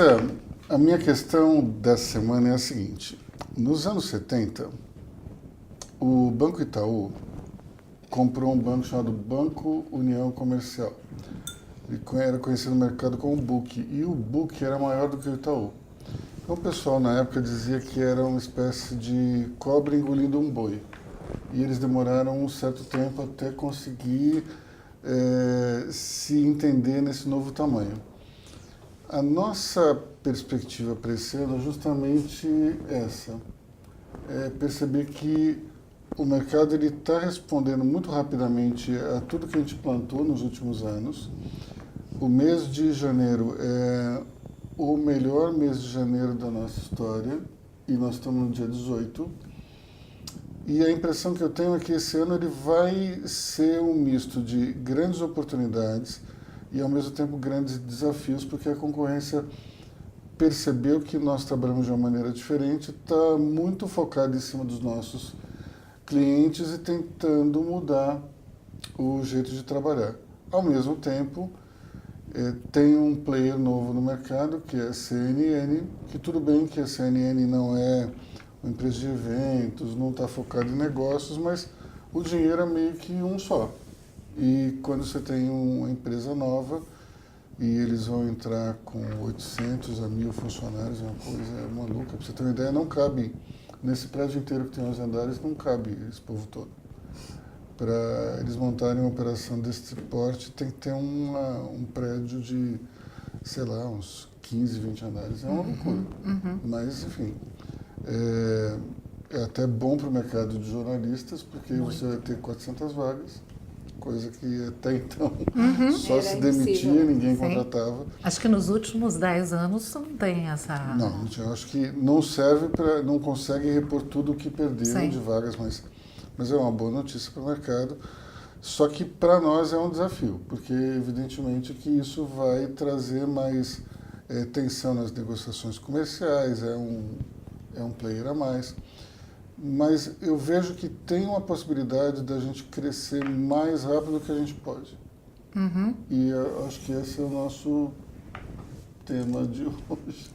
Larissa, a minha questão dessa semana é a seguinte. Nos anos 70, o Banco Itaú comprou um banco chamado Banco União Comercial. Ele era conhecido no mercado como BUC, e o BUC era maior do que o Itaú. Então o pessoal na época dizia que era uma espécie de cobra engolindo um boi. E eles demoraram um certo tempo até conseguir se entender nesse novo tamanho. A nossa perspectiva para esse ano é justamente essa. É perceber que o mercado está respondendo muito rapidamente a tudo que a gente plantou nos últimos anos. O mês de janeiro é o melhor mês de janeiro da nossa história, e nós estamos no dia 18. E a impressão que eu tenho é que esse ano ele vai ser um misto de grandes oportunidades e, ao mesmo tempo, grandes desafios, porque a concorrência percebeu que nós trabalhamos de uma maneira diferente, está muito focada em cima dos nossos clientes e tentando mudar o jeito de trabalhar. Ao mesmo tempo, tem um player novo no mercado, que é a CNN, que tudo bem que a CNN não é uma empresa de eventos, não está focada em negócios, mas o dinheiro é meio que um só. E quando você tem uma empresa nova e eles vão entrar com 800 a 1.000 funcionários, é uma coisa maluca. Para você ter uma ideia, não cabe, nesse prédio inteiro que tem 11 andares, não cabe esse povo todo. Para eles montarem uma operação desse porte, tem que ter um prédio de, sei lá, uns 15, 20 andares. É uma loucura. Mas, enfim, é até bom para o mercado de jornalistas, porque você vai ter 400 vagas, coisa que até então só Era se demitia, impossível. ninguém Sim. contratava. Acho que nos últimos 10 anos não tem essa... Não, eu acho que não serve para, não consegue repor tudo o que perderam Sim. de vagas, mas é uma boa notícia para o mercado. Só que para nós é um desafio, porque evidentemente que isso vai trazer mais tensão nas negociações comerciais, é um player a mais. Mas eu vejo que tem uma possibilidade da gente crescer mais rápido do que a gente pode. E eu acho que esse é o nosso tema de hoje.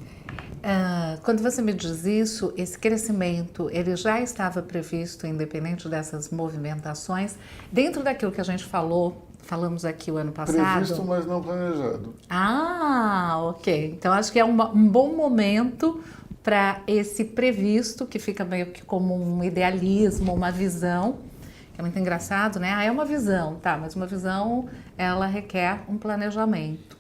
Quando você me diz isso, esse crescimento, ele já estava previsto, independente dessas movimentações, dentro daquilo que a gente falamos aqui o ano passado? Previsto, mas não planejado. Ah, ok. Então acho que é um bom momento para esse previsto, que fica meio que como um idealismo, uma visão, que é muito engraçado, né? Ah, é uma visão, tá, mas uma visão, ela requer um planejamento.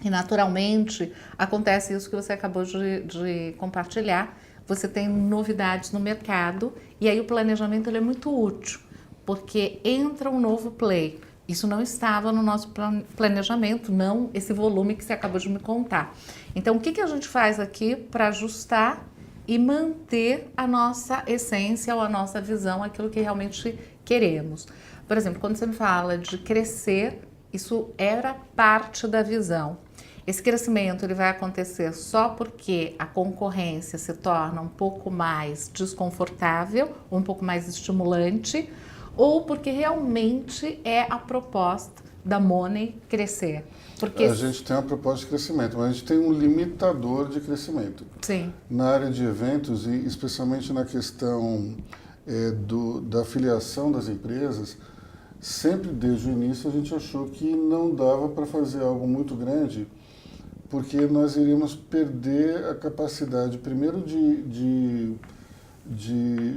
E naturalmente acontece isso que você acabou de compartilhar, você tem novidades no mercado e aí o planejamento ele é muito útil, porque entra um novo play. Isso não estava no nosso planejamento, não esse volume que você acabou de me contar. Então, o que a gente faz aqui para ajustar e manter a nossa essência ou a nossa visão, aquilo que realmente queremos? Por exemplo, quando você me fala de crescer, isso era parte da visão. Esse crescimento ele vai acontecer só porque a concorrência se torna um pouco mais desconfortável, um pouco mais estimulante, ou porque realmente é a proposta da Money crescer? Porque A gente tem uma proposta de crescimento, mas a gente tem um limitador de crescimento. sim. Na área de eventos, e especialmente na questão da filiação das empresas, sempre desde o início a gente achou que não dava para fazer algo muito grande, porque nós iríamos perder a capacidade, primeiro, de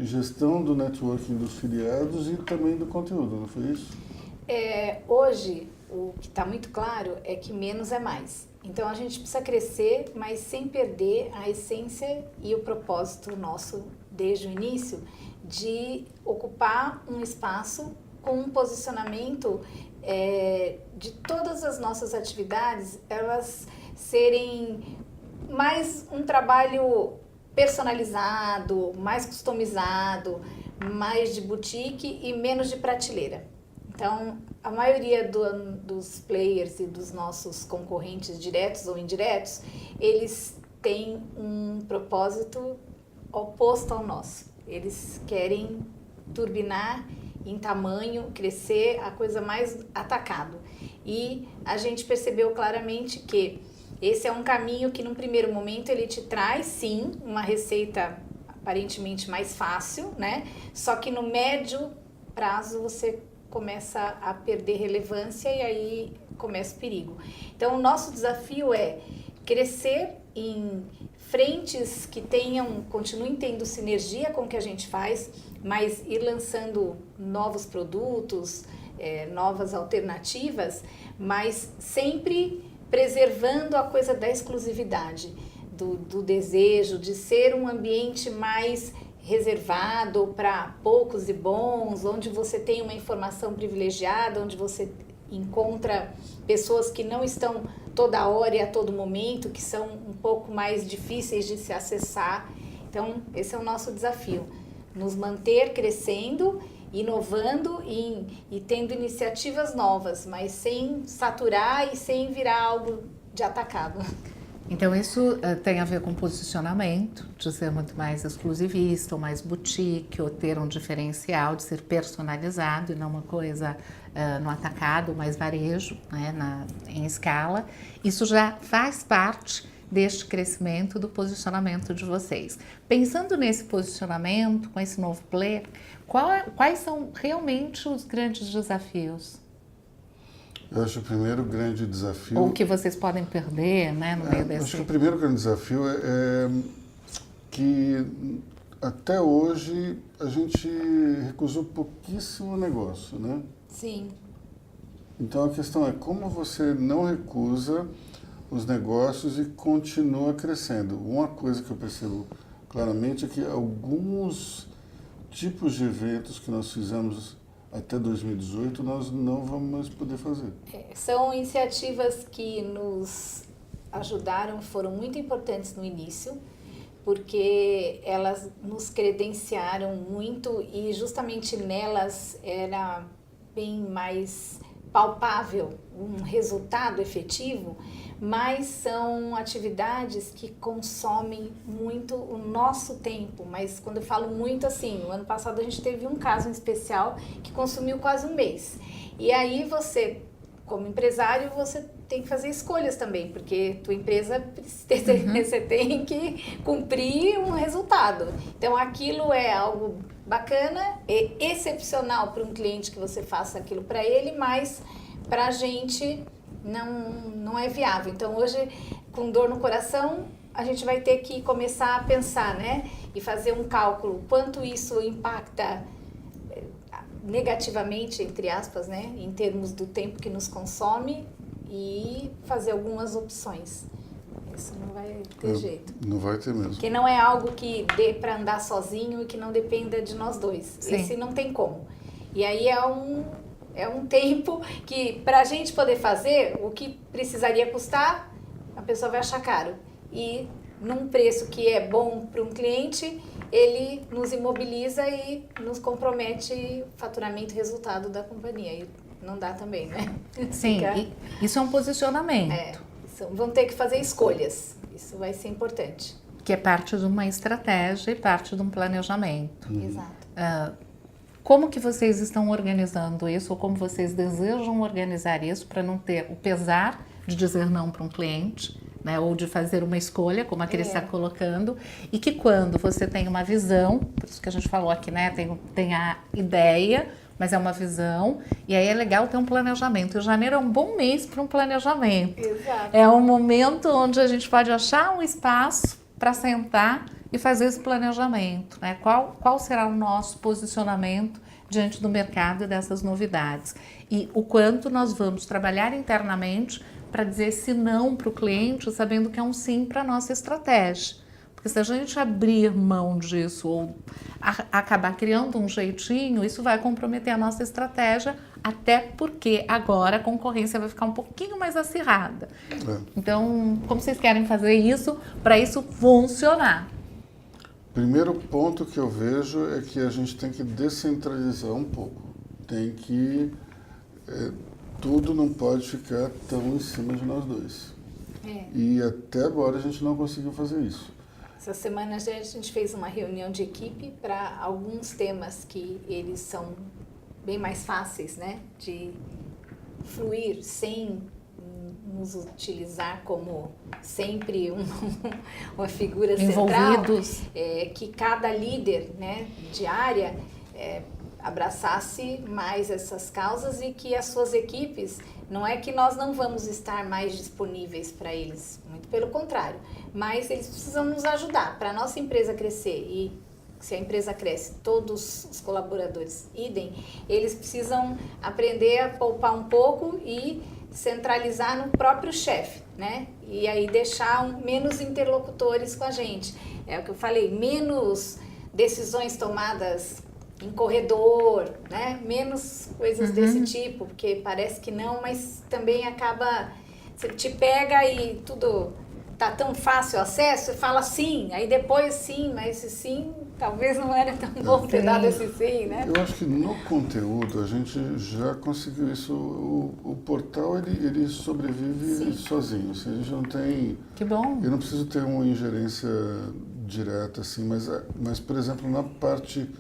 gestão do networking dos filiados e também do conteúdo, não foi isso? Hoje, o que está muito claro é que menos é mais. Então, a gente precisa crescer, mas sem perder a essência e o propósito nosso, desde o início, de ocupar um espaço com um posicionamento de todas as nossas atividades, elas serem mais um trabalho personalizado, mais customizado, mais de boutique e menos de prateleira. Então, a maioria dos players e dos nossos concorrentes diretos ou indiretos, eles têm um propósito oposto ao nosso. Eles querem turbinar em tamanho, crescer, a coisa mais atacado. E a gente percebeu claramente que esse é um caminho que, num primeiro momento, ele te traz, sim, uma receita aparentemente mais fácil, né? Só que no médio prazo você começa a perder relevância e aí começa o perigo. Então, o nosso desafio é crescer em frentes que continuem tendo sinergia com o que a gente faz, mas ir lançando novos produtos, novas alternativas, mas sempre preservando a coisa da exclusividade, do desejo de ser um ambiente mais reservado para poucos e bons, onde você tem uma informação privilegiada, onde você encontra pessoas que não estão toda hora e a todo momento, que são um pouco mais difíceis de se acessar. Então, esse é o nosso desafio, nos manter crescendo, inovando e tendo iniciativas novas, mas sem saturar e sem virar algo de atacado. Então isso tem a ver com posicionamento, de ser muito mais exclusivista, ou mais boutique, ou ter um diferencial, de ser personalizado e não uma coisa no atacado, mais varejo, né, em escala. Isso já faz parte deste crescimento do posicionamento de vocês. Pensando nesse posicionamento, com esse novo player, quais são realmente os grandes desafios? Eu acho que o primeiro grande desafio... Ou que vocês podem perder, né, no meio desse... Acho que o primeiro grande desafio é que até hoje a gente recusou pouquíssimo negócio, né? Sim. Então a questão é como você não recusa os negócios e continua crescendo. Uma coisa que eu percebo claramente é que alguns tipos de eventos que nós fizemos até 2018 nós não vamos mais poder fazer. São iniciativas que nos ajudaram, foram muito importantes no início, porque elas nos credenciaram muito e justamente nelas era bem mais palpável um resultado efetivo, mas são atividades que consomem muito o nosso tempo. Mas quando eu falo muito, assim, no ano passado a gente teve um caso em especial que consumiu quase um mês. E aí você, como empresário, você tem que fazer escolhas também, porque tua empresa você tem que cumprir um resultado. Então aquilo é algo bacana, é excepcional para um cliente que você faça aquilo para ele, mas para a gente não é viável. Então hoje, com dor no coração, a gente vai ter que começar a pensar, né? E fazer um cálculo, quanto isso impacta negativamente, entre aspas, né? Em termos do tempo que nos consome e fazer algumas opções. Isso não vai ter jeito. Não vai ter mesmo. Porque não é algo que dê para andar sozinho e que não dependa de nós dois. Sim. Esse não tem como. E aí é um tempo que, para a gente poder fazer, o que precisaria custar, a pessoa vai achar caro. E num preço que é bom para um cliente, ele nos imobiliza e nos compromete o faturamento e resultado da companhia. E não dá também, né? Sim, isso é um posicionamento. Vão ter que fazer escolhas. Isso vai ser importante. Que é parte de uma estratégia e parte de um planejamento. Exato. Como que vocês estão organizando isso, ou como vocês desejam organizar isso para não ter o pesar de dizer não para um cliente, né, ou de fazer uma escolha, como a Cris está colocando, e que quando você tem uma visão, por isso que a gente falou aqui, né, tem a ideia, mas é uma visão, e aí é legal ter um planejamento. E janeiro é um bom mês para um planejamento. Exato. É um momento onde a gente pode achar um espaço para sentar e fazer esse planejamento, né? Qual será o nosso posicionamento diante do mercado e dessas novidades? E o quanto nós vamos trabalhar internamente para dizer esse não para o cliente, sabendo que é um sim para a nossa estratégia. Porque se a gente abrir mão disso ou acabar criando um jeitinho, isso vai comprometer a nossa estratégia, até porque agora a concorrência vai ficar um pouquinho mais acirrada. Então, como vocês querem fazer isso para isso funcionar? Primeiro ponto que eu vejo é que a gente tem que descentralizar um pouco. Tem que... tudo não pode ficar tão em cima de nós dois. E até agora a gente não conseguiu fazer isso. Essa semana a gente fez uma reunião de equipe para alguns temas que eles são bem mais fáceis, né, de fluir sem nos utilizar como sempre uma figura Envolvidos. central, que cada líder, né, de área abraçasse mais essas causas e que as suas equipes, não é que nós não vamos estar mais disponíveis para eles, muito pelo contrário, mas eles precisam nos ajudar para a nossa empresa crescer e se a empresa cresce, todos os colaboradores idem, eles precisam aprender a poupar um pouco e centralizar no próprio chefe, né? E aí deixar menos interlocutores com a gente. É o que eu falei, menos decisões tomadas em corredor, né? Menos coisas desse tipo, porque parece que não, mas também acaba, você te pega e tudo tá tão fácil o acesso, você fala sim, aí depois sim, mas esse sim talvez não era tão bom ter dado esse sim, né? Eu acho que no conteúdo a gente já conseguiu isso. O portal ele sobrevive sozinho. Assim, a gente não tem. Que bom. Eu não preciso ter uma ingerência direta, assim, mas por exemplo, na parte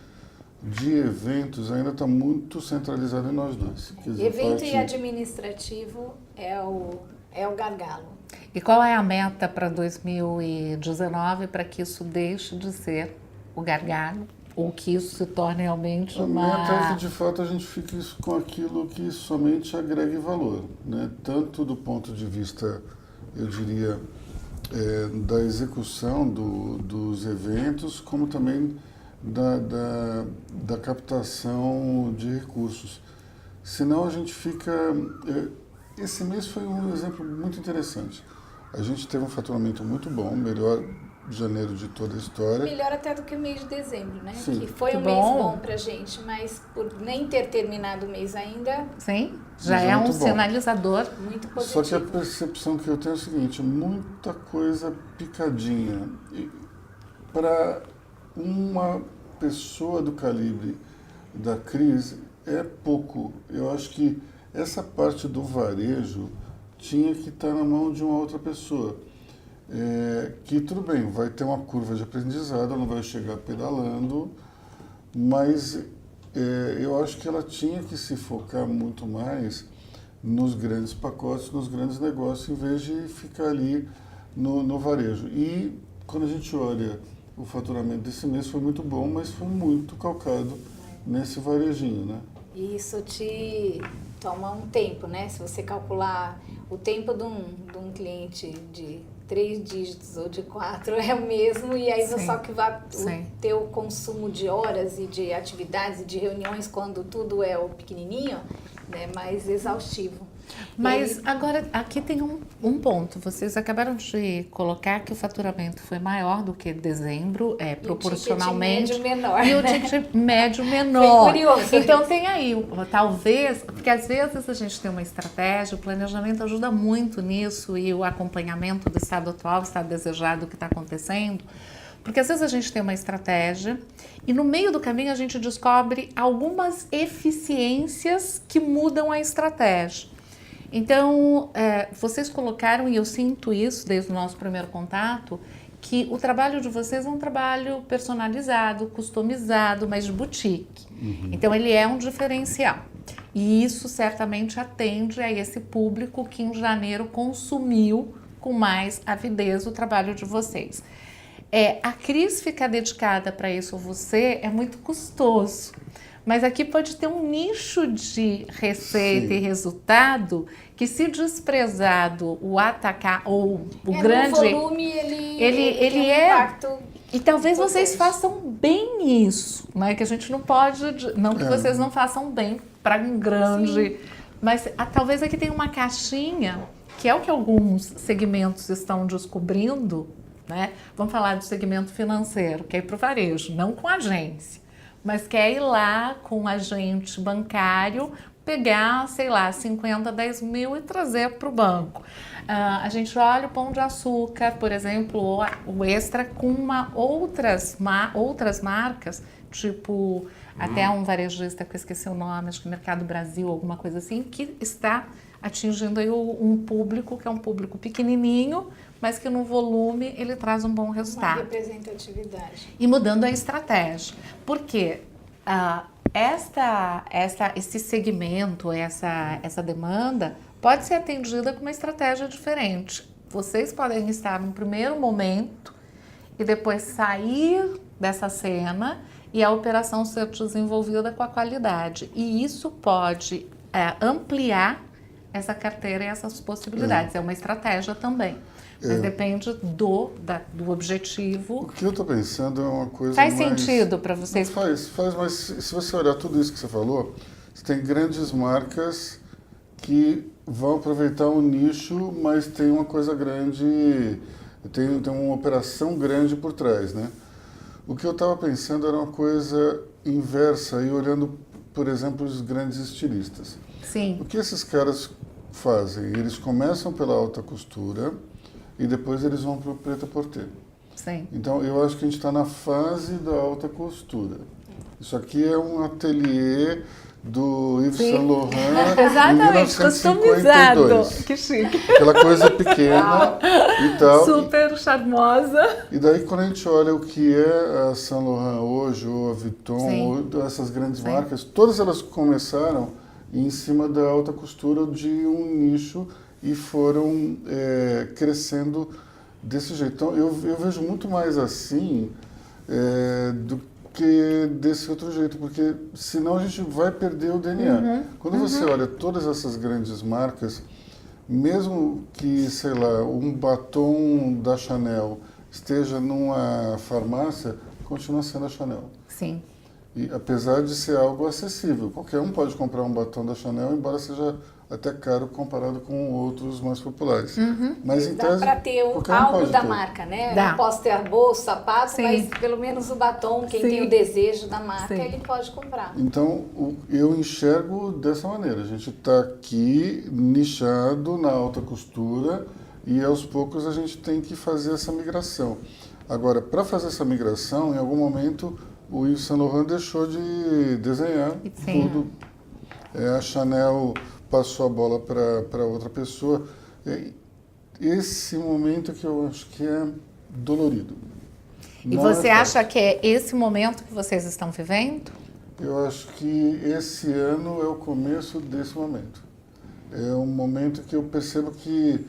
de eventos ainda está muito centralizado em nós dois. Quer dizer, Evento e administrativo é o gargalo. E qual é a meta para 2019 para que isso deixe de ser o gargalo ou que isso se torne realmente A meta é que de fato a gente fique com aquilo que somente agregue valor, né? Tanto do ponto de vista, eu diria, da execução dos eventos, como também da captação de recursos. Senão a gente fica... Esse mês foi um exemplo muito interessante. A gente teve um faturamento muito bom, melhor janeiro de toda a história. Melhor até do que o mês de dezembro, né? Sim. Que foi Que um mês bom pra gente, mas por nem ter terminado o mês ainda, Sim, já Mas é é um muito bom. sinalizador. muito Só que a positivo. percepção que eu tenho é o seguinte, muita coisa picadinha. Para uma pessoa do calibre da crise é pouco. Eu acho que essa parte do varejo tinha que estar na mão de uma outra pessoa. Que tudo bem, vai ter uma curva de aprendizado, ela não vai chegar pedalando, mas eu acho que ela tinha que se focar muito mais nos grandes pacotes, nos grandes negócios, em vez de ficar ali no varejo. E quando a gente olha o faturamento desse mês foi muito bom, mas foi muito calcado nesse varejinho, né? E isso te toma um tempo, né? Se você calcular o tempo de um cliente de 3 dígitos ou de 4 é o mesmo, e aí Sim. só que vai Sim. o teu consumo de horas e de atividades e de reuniões quando tudo é o pequenininho, né, mais exaustivo. Mas E aí, agora aqui tem um ponto. Vocês acabaram de colocar que o faturamento foi maior do que dezembro, proporcionalmente. o ticket médio menor. E o né? ticket médio menor. Foi curioso. Então tem aí, talvez, porque às vezes a gente tem uma estratégia, o planejamento ajuda muito nisso e o acompanhamento do estado atual, estado desejado, do que está acontecendo. Porque às vezes a gente tem uma estratégia e no meio do caminho a gente descobre algumas eficiências que mudam a estratégia. Então, vocês colocaram, e eu sinto isso desde o nosso primeiro contato, que o trabalho de vocês é um trabalho personalizado, customizado, mas de boutique. Então, ele é um diferencial. E isso certamente atende a esse público que em janeiro consumiu com mais avidez o trabalho de vocês. A Cris ficar dedicada para isso, você, é muito custoso. Mas aqui pode ter um nicho de receita Sim. e resultado que, se desprezado o atacar ou o grande... No volume, ele ele tem um é... impacto. E talvez vocês importante. façam bem isso, né? Que a gente não pode... Não que vocês não façam bem para um grande... Mas talvez aqui tenha uma caixinha, que é o que alguns segmentos estão descobrindo, né? Vamos falar do segmento financeiro, que é para o varejo, não com agência. Mas quer ir lá com um agente bancário, pegar, sei lá, 50, 10 mil e trazer para o banco. A gente olha o Pão de Açúcar, por exemplo, o Extra com outras marcas, tipo até um varejista que eu esqueci o nome, acho que Mercado Brasil, alguma coisa assim, que está atingindo aí um público que é um público pequenininho, mas que no volume ele traz um bom Uma resultado. representatividade. E mudando a estratégia. Porque esse segmento, essa demanda pode ser atendida com uma estratégia diferente. Vocês podem estar no primeiro momento e depois sair dessa cena e a operação ser desenvolvida com a qualidade. E isso pode ampliar essa carteira e essas possibilidades. É uma estratégia também. Mas depende do objetivo. O que eu estou pensando é uma coisa Faz mais... sentido para vocês? Faz, mas se você olhar tudo isso que você falou, você tem grandes marcas que vão aproveitar um nicho, mas tem uma coisa grande, tem uma operação grande por trás, né? O que eu estava pensando era uma coisa inversa, e olhando, por exemplo, os grandes estilistas. Sim. O que esses caras fazem? Eles começam pela alta costura e depois eles vão para o prêt-à-porter. Sim. Então, eu acho que a gente está na fase da alta costura. Isso aqui é um ateliê do Yves Saint Laurent Exatamente, em customizado. 1952. Que chique. Aquela coisa pequena e tal. Super charmosa. E daí, quando a gente olha o que é a Saint Laurent hoje, ou a Vuitton, Sim. ou essas grandes marcas, todas elas começaram em cima da alta costura de um nicho e foram crescendo desse jeito. Então, eu vejo muito mais assim do que desse outro jeito, porque senão a gente vai perder o DNA. Quando você olha todas essas grandes marcas, mesmo que, sei lá, um batom da Chanel esteja numa farmácia, continua sendo a Chanel. Sim. E apesar de ser algo acessível, qualquer um pode comprar um batom da Chanel, embora seja até caro comparado com outros mais populares. Mas em Dá tese, para ter qualquer um algo pode da ter. marca, né? Dá. Não posso ter a bolsa, sapato, Sim. mas pelo menos o batom, quem Sim. tem o desejo da marca, Sim. ele pode comprar. Então, eu enxergo dessa maneira. A gente está aqui nichado na alta costura e aos poucos a gente tem que fazer essa migração. Agora, para fazer essa migração, em algum momento o Yves Saint Laurent deixou de desenhar Sim. tudo. A Chanel passou a bola para outra pessoa. Esse momento que eu acho que é dolorido. E Não você é acha que é esse momento que vocês estão vivendo? Eu acho que esse ano é o começo desse momento. É um momento que eu percebo que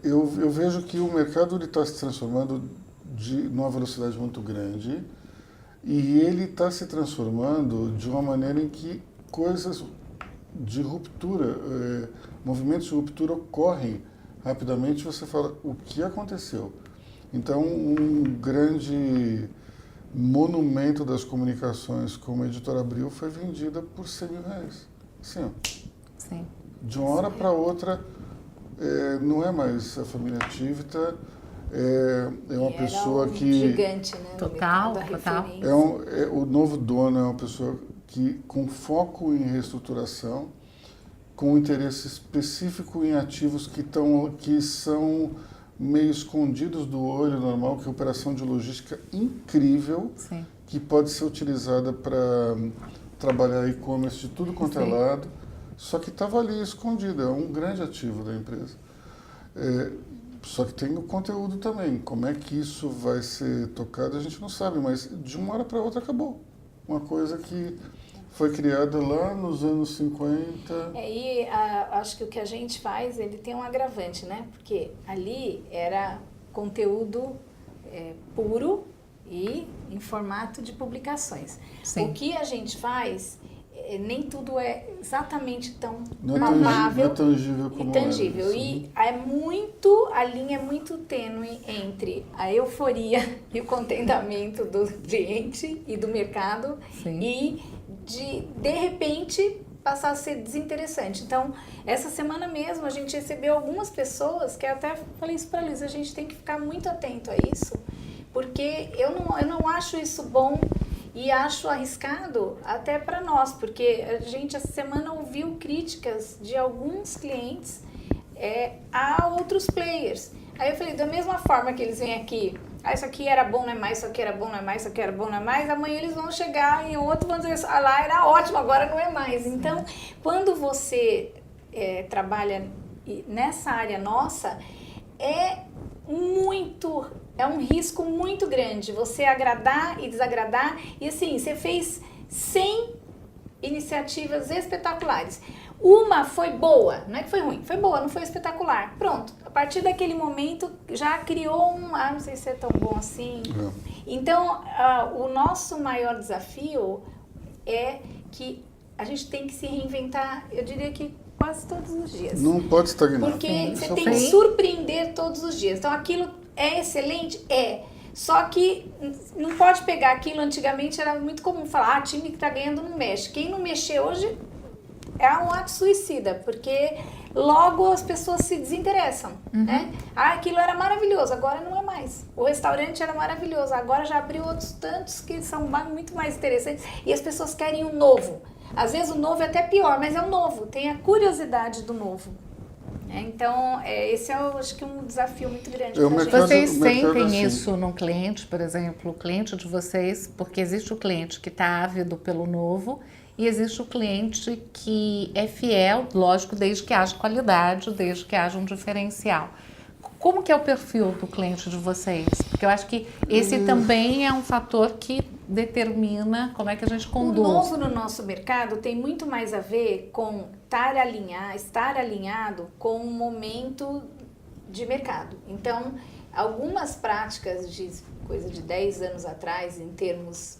eu vejo que o mercado está se transformando numa velocidade muito grande e ele está se transformando de uma maneira em que coisas de ruptura, movimentos de ruptura ocorrem rapidamente. Você fala, o que aconteceu? Então, um grande monumento das comunicações como a Editora Abril foi vendida por R$100 mil. Assim, ó, Sim. de uma hora para outra, não é mais a família Tivita, é uma pessoa que... gigante, né? no Total, mercado, a total. referência. o novo dono é uma pessoa que, com foco em reestruturação, com interesse específico em ativos que são meio escondidos do olho normal, que é operação de logística incrível, Sim. que pode ser utilizada para trabalhar e-commerce de tudo quanto é Sim. lado, só que estava ali escondido, é um grande ativo da empresa. Só que tem o conteúdo também. Como é que isso vai ser tocado, a gente não sabe, mas de uma hora para outra acabou. Uma coisa que foi criada lá nos anos 50. Acho que o que a gente faz, ele tem um agravante, né? Porque ali era conteúdo puro e em formato de publicações. Sim. O que a gente faz, nem tudo é exatamente tão Não é palpável tangível e como tangível. era, E a linha é muito tênue entre a euforia e o contentamento do cliente e do mercado. Sim. E de repente passar a ser desinteressante. Então, essa semana mesmo a gente recebeu algumas pessoas que eu até falei isso para a Luísa, a gente tem que ficar muito atento a isso, porque eu não acho isso bom e acho arriscado até para nós, porque a gente essa semana ouviu críticas de alguns clientes a outros players. Aí eu falei, da mesma forma que eles vêm aqui, isso aqui era bom, não é mais, isso aqui era bom, não é mais, isso aqui era bom, não é mais, amanhã eles vão chegar em outro, vão dizer, lá era ótimo, agora não é mais. Então, quando você trabalha nessa área nossa, é um risco muito grande você agradar e desagradar, e assim, você fez 100 iniciativas espetaculares. Uma foi boa, não é que foi ruim, foi boa, não foi espetacular. Pronto, a partir daquele momento já criou não sei se é tão bom assim. Então, o nosso maior desafio é que a gente tem que se reinventar, eu diria que quase todos os dias. Não pode estagnar. Porque você tem que surpreender todos os dias. Então, aquilo é excelente? É. Só que não pode pegar aquilo, antigamente era muito comum falar, time que tá ganhando não mexe. Quem não mexer hoje é um ato suicida, porque logo as pessoas se desinteressam, né? Aquilo era maravilhoso, agora não é mais. O restaurante era maravilhoso, agora já abriu outros tantos que são muito mais interessantes e as pessoas querem o novo. Às vezes o novo é até pior, mas é o novo, tem a curiosidade do novo. Então, esse é, acho que, um desafio muito grande para a gente. Vocês sentem isso no cliente, por exemplo, o cliente de vocês, porque existe o cliente que está ávido pelo novo e existe o cliente que é fiel, lógico, desde que haja qualidade, desde que haja um diferencial. Como que é o perfil do cliente de vocês? Porque eu acho que esse também é um fator que determina como é que a gente conduz. O novo no nosso mercado tem muito mais a ver com estar alinhado com o momento de mercado. Então, algumas práticas de coisa de 10 anos atrás, em termos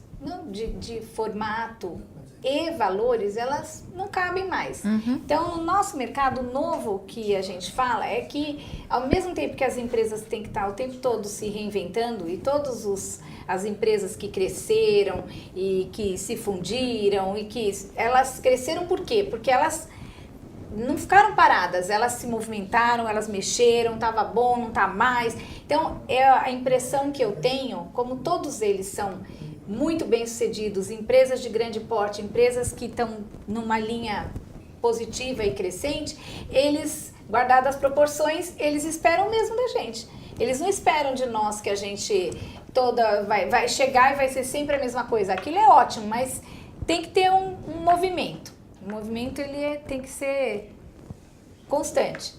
de formato e valores, elas não cabem mais. Então, no nosso mercado novo que a gente fala é que, ao mesmo tempo que as empresas têm que estar o tempo todo se reinventando e todas as empresas que cresceram e que se fundiram e que elas cresceram por quê? Porque elas não ficaram paradas, elas se movimentaram, elas mexeram, estava bom, não está mais. Então, é a impressão que eu tenho, como todos eles são muito bem-sucedidos, empresas de grande porte, empresas que estão numa linha positiva e crescente, eles, guardadas as proporções, eles esperam mesmo da gente. Eles não esperam de nós que a gente vai chegar e vai ser sempre a mesma coisa. Aquilo é ótimo, mas tem que ter um movimento. O movimento tem que ser constante.